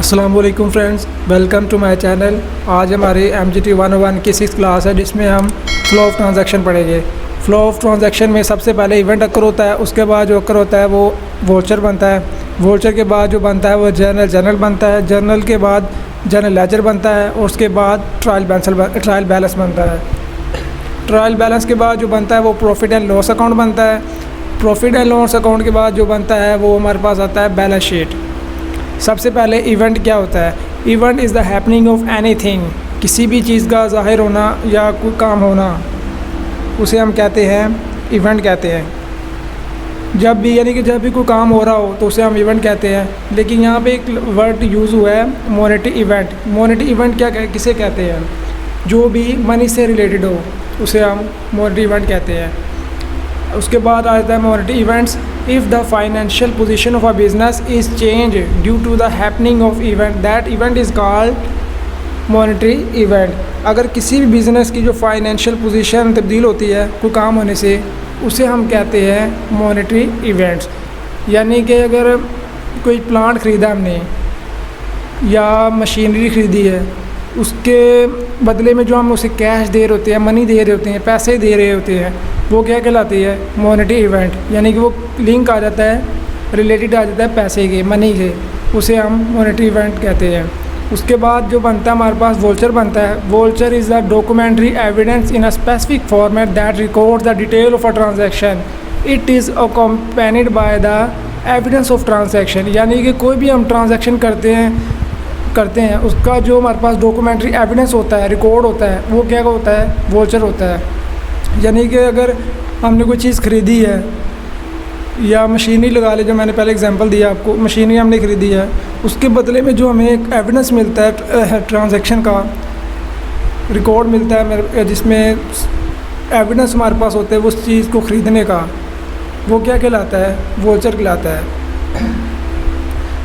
अस्सलाम वालेकुम friends, welcome to my channel. आज हमारी MGT 101 की 6th क्लास है जिसमें हम फ़्लो ऑफ ट्रांजैक्शन पढ़ेंगे। फ़्लो ऑफ ट्रांजैक्शन में सबसे पहले इवेंट अकर होता है, उसके बाद जो अकर होता है वो वोचर बनता है। वोचर के बाद जो बनता है वो जर्नल बनता है। जर्नल के बाद जर्नल लेजर बनता है और उसके बाद ट्रायल बैलेंस बनता है। ट्रायल बैलेंस के बाद जो बनता है वो प्रॉफिट एंड लॉस अकाउंट बनता है। प्रॉफिट एंड लॉस अकाउंट के बाद जो बनता है वो हमारे पास आता है बैलेंस शीट। सबसे पहले इवेंट क्या होता है? Event is the happening of anything, किसी भी चीज़ का ज़ाहिर होना या कोई काम होना, उसे हम कहते हैं इवेंट कहते हैं। जब भी कोई काम हो रहा हो तो उसे हम इवेंट कहते हैं। लेकिन यहाँ पे एक वर्ड यूज़ हुआ है मॉनेटरी इवेंट। मॉनेटरी इवेंट किसे कहते हैं? जो भी मनी से रिलेटेड हो उसे हम मॉनेटरी इवेंट कहते हैं। उसके बाद आता है monetary events. If the financial position of a business is change due to the happening of event, that event is called monetary event. अगर किसी भी बिज़नेस की जो फाइनेंशियल पोजीशन तब्दील होती है कोई काम होने से, उसे हम कहते हैं मॉनेटरी इवेंट्स। यानी कि अगर कोई प्लांट ख़रीदा हमने या मशीनरी ख़रीदी है, उसके बदले में जो हम उसे कैश दे रहे होते हैं, मनी दे रहे होते हैं, पैसे दे रहे होते हैं, वो क्या कहलाती है? Monetary event. यानी कि वो लिंक आ जाता है, रिलेटेड आ जाता है पैसे के, मनी के, उसे हम मॉनेटरी इवेंट कहते हैं। उसके बाद जो बनता है हमारे पास वोचर बनता है। Voucher is the documentary evidence in a specific format that records the detail of a transaction. It is accompanied by the evidence of transaction. यानी कि कोई भी हम ट्रांजैक्शन करते हैं उसका जो हमारे पास डॉक्यूमेंट्री एविडेंस होता है, रिकॉर्ड होता है, वो क्या होता है? वोचर होता है। यानी कि अगर हमने कोई चीज़ ख़रीदी है या मशीनरी लगा ले, जो मैंने पहले एग्जांपल दिया आपको, मशीनरी हमने ख़रीदी है, उसके बदले में जो हमें एक एविडेंस मिलता है ट्रांजैक्शन का, रिकॉर्ड मिलता है जिसमें एविडेंस हमारे पास होता है उस चीज़ को ख़रीदने का, वो क्या कहलाता है? वोचर कहलाता है।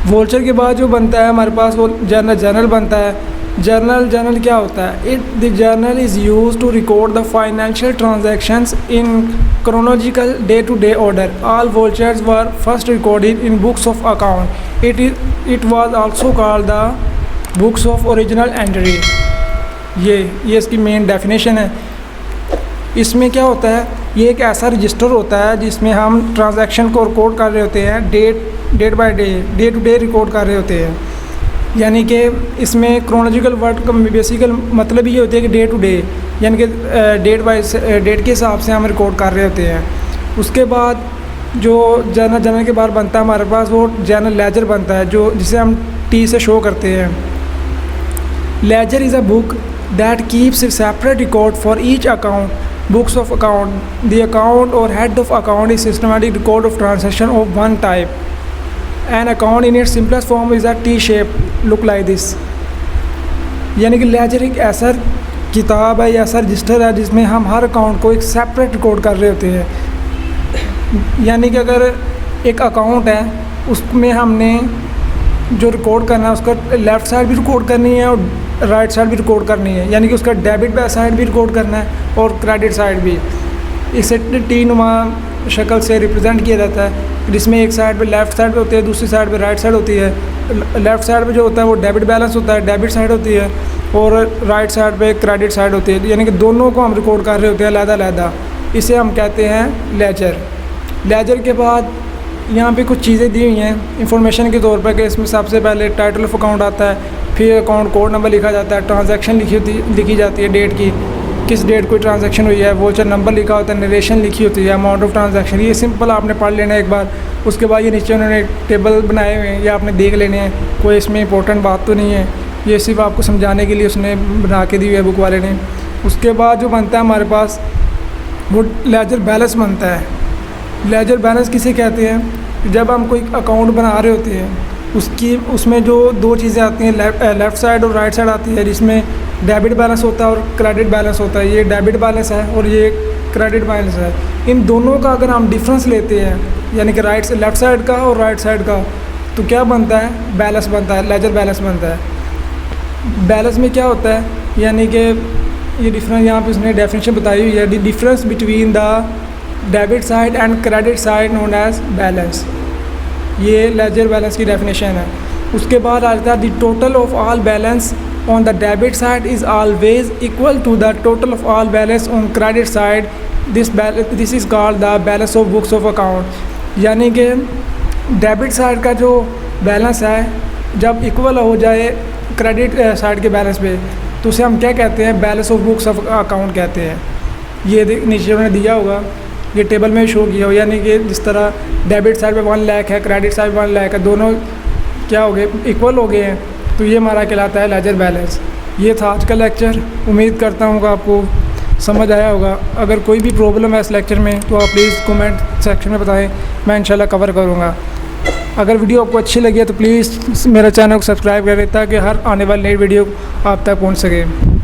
वोचर के बाद जो बनता है हमारे पास वो जर्नल बनता है। जर्नल क्या होता है? The journal is use to record the financial transactions in chronological day to day order. All vouchers were first recorded in books of account. It was also called the books of original entry. ये इसकी main definition है। इसमें क्या होता है? ये एक ऐसा रजिस्टर होता है जिसमें हम ट्रांजैक्शन को रिकॉर्ड कर रहे होते हैं, date by day to day record कर रहे होते हैं। यानी कि इसमें क्रोनोलॉजिकल वर्ड का बेसिकल मतलब ये होता है कि डे टू डे, यानी कि डेट के हिसाब से हम रिकॉर्ड कर रहे होते हैं। उसके बाद जो जर्नल के बाद बनता है हमारे पास वो जर्नल लेजर बनता है, जो जिसे हम टी से शो करते हैं। Ledger is a book that keeps a separate record for each account, books of account. The account और head of account is systematic record of transaction of one type. An account in its simplest form is a T shape look like this. यानी कि laser एक ऐसा किताब है या ऐसा register है जिसमें हम हर अकाउंट को एक सेपरेट रिकॉर्ड कर रहे होते हैं। यानी कि अगर एक अकाउंट है उसमें हमने जो रिकॉर्ड करना है उसका लेफ़्ट साइड भी रिकॉर्ड करनी है और राइट साइड भी रिकॉर्ड करनी है। यानी कि उसका डेबिट साइड भी रिकॉर्ड करना है और क्रेडिट साइड भी। इसे टी नुमा शक्ल से रिप्रेजेंट किया जाता है, जिसमें एक साइड पे लेफ़्ट साइड पे होती है, दूसरी साइड पे राइट साइड होती है। लेफ़्ट साइड पे जो होता है वो डेबिट बैलेंस होता है, डेबिट साइड होती है, और राइट साइड पे क्रेडिट साइड होती है। यानी कि दोनों को हम रिकॉर्ड कर रहे होते हैं अलग-अलग। इसे हम कहते हैं लेजर। लेजर के बाद यहाँ पे कुछ चीज़ें दी हुई हैं इंफॉर्मेशन के तौर पर कि इसमें सबसे पहले टाइटल ऑफ अकाउंट आता है, फिर अकाउंट कोड नंबर लिखा जाता है, ट्रांजैक्शन लिखी जाती है, डेट की, किस डेट कोई ट्रांजैक्शन हुई है, वोचर नंबर लिखा होता है, नरेशन लिखी होती है, अमाउंट ऑफ ट्रांजैक्शन। ये सिंपल आपने पढ़ लेना है एक बार। उसके बाद ये नीचे उन्होंने टेबल बनाए हुए हैं, ये आपने देख लेने हैं, कोई इसमें इंपॉर्टेंट बात तो नहीं है, ये सिर्फ आपको समझाने के लिए उसने बना के दी हुई है बुक वाले ने। उसके बाद जो बनता है हमारे पास वो लेजर बैलेंस बनता है। लेजर बैलेंस किसे कहते हैं? जब हम कोई अकाउंट बना रहे होते हैं उसमें जो दो चीज़ें आती हैं, लेफ़्ट साइड और राइट साइड आती है, जिसमें डेबिट बैलेंस होता है और क्रेडिट बैलेंस होता है। ये डेबिट बैलेंस है और ये क्रेडिट बैलेंस है। इन दोनों का अगर हम डिफरेंस लेते हैं, यानी कि लेफ़्ट साइड का और राइट साइड का, तो क्या बनता है? बैलेंस बनता है, लेजर बैलेंस बनता है। बैलेंस में क्या होता है? यानी कि ये डिफरेंस यहाँ पे उसने डेफिनेशन बताई हुई है, the difference between the debit side and credit side known as balance. ये लेजर बैलेंस की डेफिनेशन है। उसके बाद आ जाता है the total of all balance on the debit side is always equal to the total of all balance on credit side, this is called the balance of books of account. यानी कि debit side का जो balance है जब equal हो जाए credit side के balance पे तो उसे हम क्या कहते हैं, balance of books of account कहते हैं। ये नीचे उन्होंने दिया होगा, ये टेबल में शो किया हो, यानी कि जिस तरह डेबिट साइड पे 1 लाख है, क्रेडिट साइड 1 लाख है, दोनों क्या हो गए, इक्वल हो गए हैं, तो ये हमारा कहलाता है लेजर बैलेंस। ये था आज का लेक्चर, उम्मीद करता हूँ कि आपको समझ आया होगा। अगर कोई भी प्रॉब्लम है इस लेक्चर में तो आप प्लीज़ कमेंट सेक्शन में बताएं, मैं इंशाल्लाह कवर करूँगा। अगर वीडियो आपको अच्छी लगी है तो प्लीज़ मेरा चैनल को सब्सक्राइब करें ताकि हर आने वाली नई वीडियो आप तक पहुँच सके।